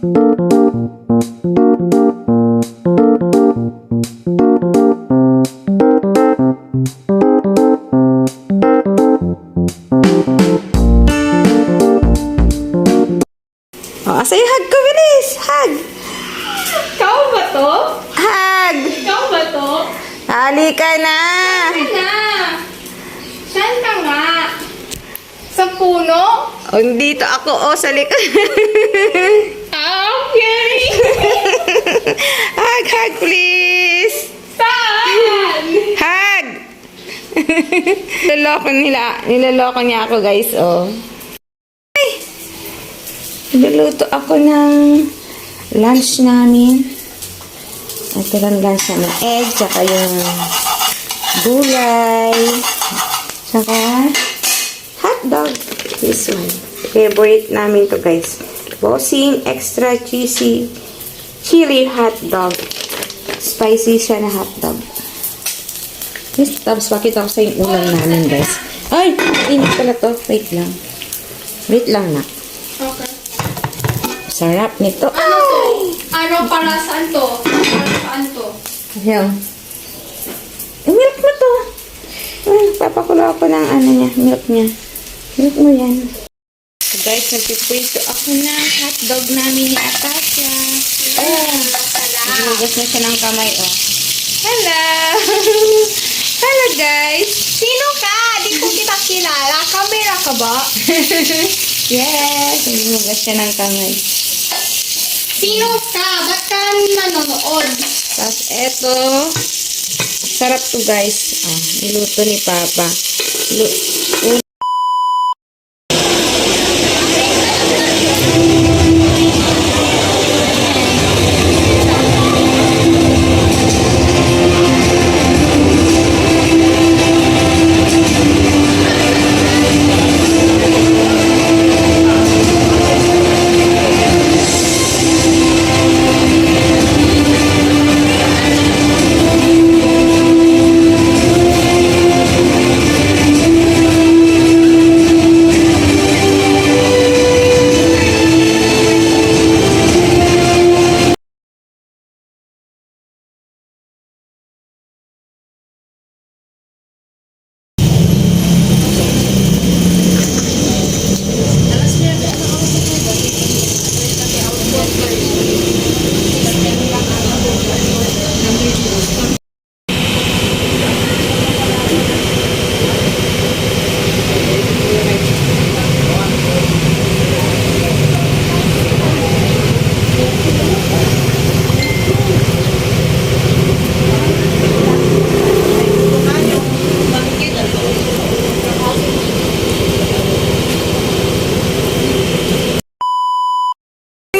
Asa yung hug ko, bilis! Hug! Ikaw ba to? Hug! Ikaw ba to? Halika na! Saan na? Saan ka nga? Sa puno? O, dito ako, sa likod. Okay! Hug, hug, please! Saan? Hug! Nilaloko niya ako, guys, oh. Niluluto ako ng lunch namin. Ito lang lunch namin. Egg, tsaka yung gulay, tsaka hotdog. This one. Favorite namin to, guys. Bossing extra cheesy chili hotdog. Spicy siya na hotdog. Yes, tapos pakita ko sa yung ulam namin, guys. Ay! Init pala to. Wait lang. Wait lang na. Okay. Sarap nito. Ano to? Ano para saan to? Para saan to? Ayan. Milk mo to. Ay, papakulo ako ng ano niya. Milk niya. Milk mo yan. So guys, nagpiprito ako ng hotdog namin ni Atasha. Oh, nagugas na siya ng kamay, oh. Hello! Hello, guys! Sino ka? Di ko kita kilala. Kamera ka ba? Yes! Nagugas siya ng kamay. Sino ka? Ba't ka nanonood? Tapos eto, sarap to, guys. Ah, niluto ni Papa.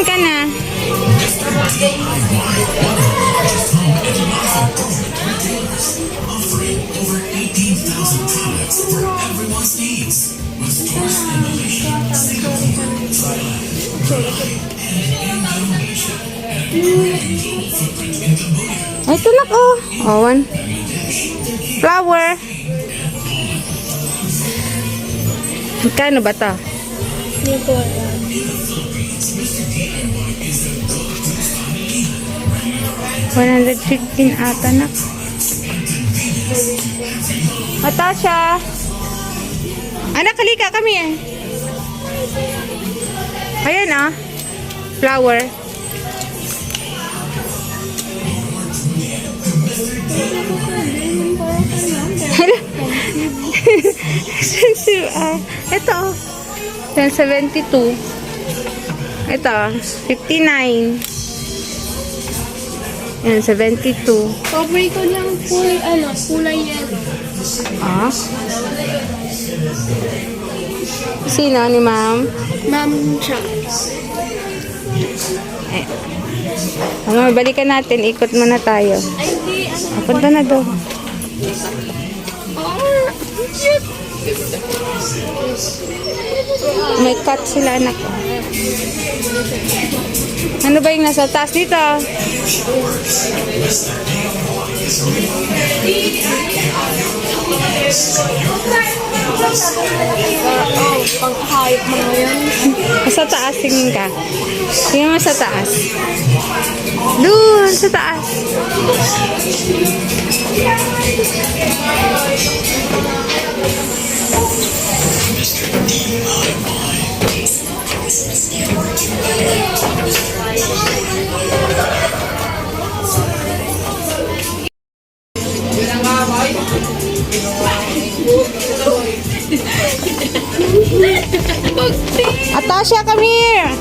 Ka na. Ito na ko. Oh, one. Flower. Magkano ba ito? Hindi ko alam. 115 ata na. Natasha! Anak, halika kami eh. Ayan ah. Flower. Ito oh. 72. Ito 59. Yan, 72. Paborito lang kulay yellow. Ah? Sino ni ma'am? Ma'am siya. Eh. Ano, balikan natin. Ikot muna tayo. Ay, di, Punta na doon. cute. May cut sila, anak. Ano ba yung nasa taas dito? Pang-hype mo ngayon. Sa taas, tingin ka. Tingin mo sa taas. Doon, sa taas. Atasha, come here.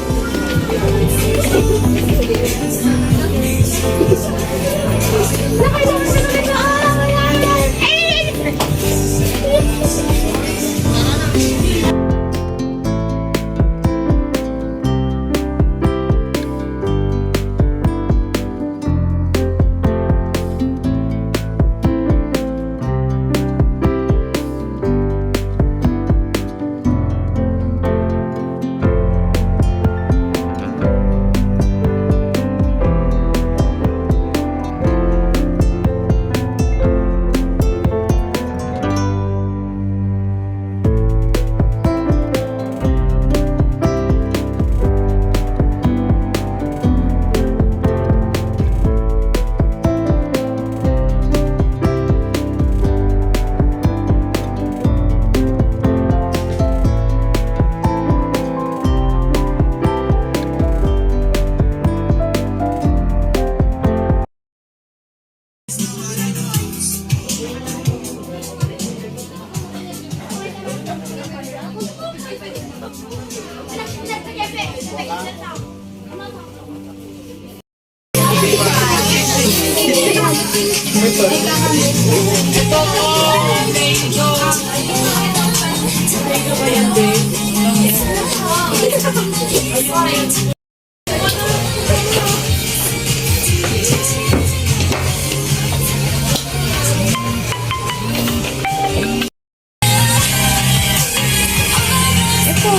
Ito.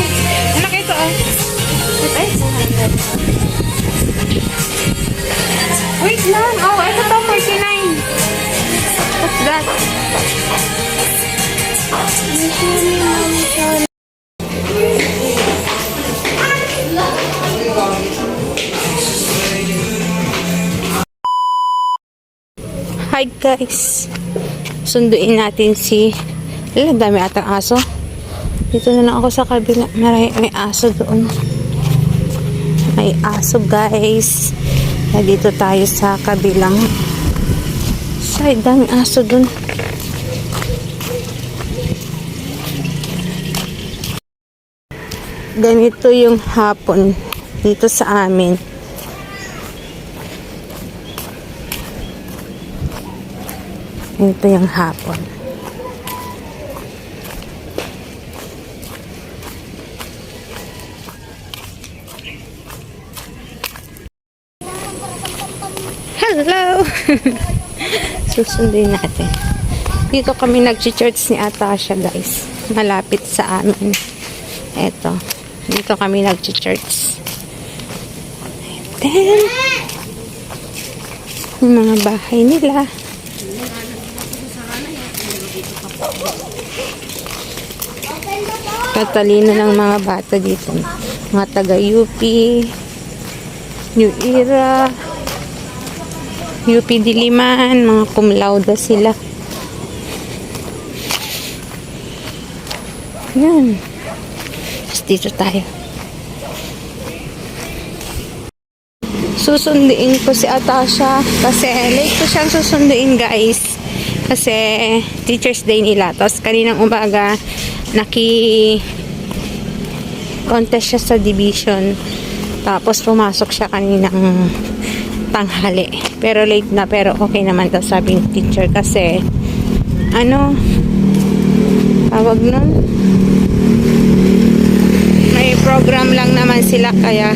Anak, ito ah. Ay, wait lang. Oh, ito to, 49. What's that? Hi guys. Sunduin natin si... Dami atang aso. Dito na lang ako sa kabila. May aso doon. May aso guys. Dito tayo sa kabilang side. Dami aso doon. Ganito yung hapon dito sa amin. Ito yung hapon. Hello! Susundin natin. Dito kami nag-church ni Atasha guys. Malapit sa amin. Eto. Dito kami nag-church. Then, yung mga bahay nila. Katalino ng mga bata dito. Mga taga-UP, New Era, UP Diliman, mga cum laude sila. Yan. Tapos dito tayo. Susunduin ko si Atasha kasi late ko siyang susunduin guys. Kasi Teacher's Day nila. Tapos kaninang umaga contest siya sa division. Tapos pumasok siya kaninang tanghali. Pero late na, pero okay naman daw sabi ng teacher kasi tawag nun, may program lang naman sila kaya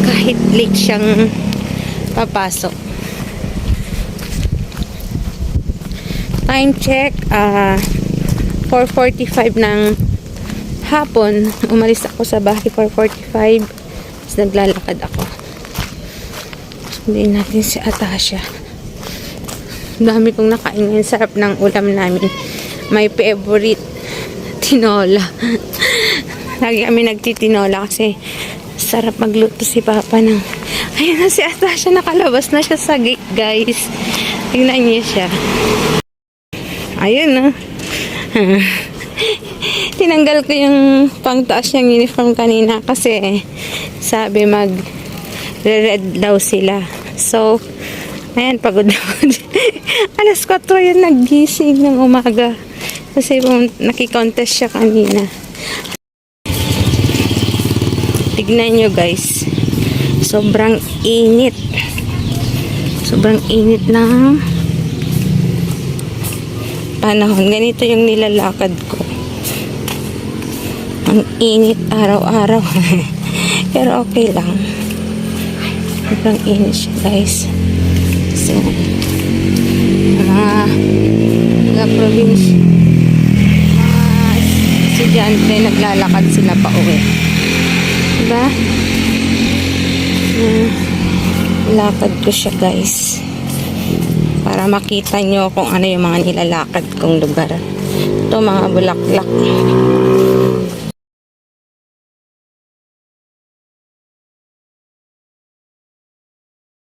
kahit late siyang papasok. Time check 4:45 ng hapon. Umalis ako sa bahay 4:45. Tapos naglalakad ako. Sunduin natin si Atasha. Dami pong nakain. Sarap ng ulam namin. My favorite tinola. Lagi kami nagtitinola kasi sarap magluto si Papa ng... Ayun na si Atasha, nakalabas na siya sa gate, guys. Tingnan niyo siya. Ayun na. Tinanggal ko yung pangtaas niyang uniform kanina kasi sabi mag-red daw sila. So, ayan, pagod na. Alas 4 yun nagising ng umaga. Kasi nakikontest siya kanina. Tignan nyo guys. Sobrang init. Sobrang init ng panahon. Ganito yung nilalakad ko. Ang init araw-araw. Pero okay lang. Sobrang init siya guys. So, mga probinsya, mga estudyante naglalakad sila pa uwi. Diba? Lakad ko siya guys. Para makita nyo kung ano yung mga nilalakad kong lugar. Ito mga bulaklak.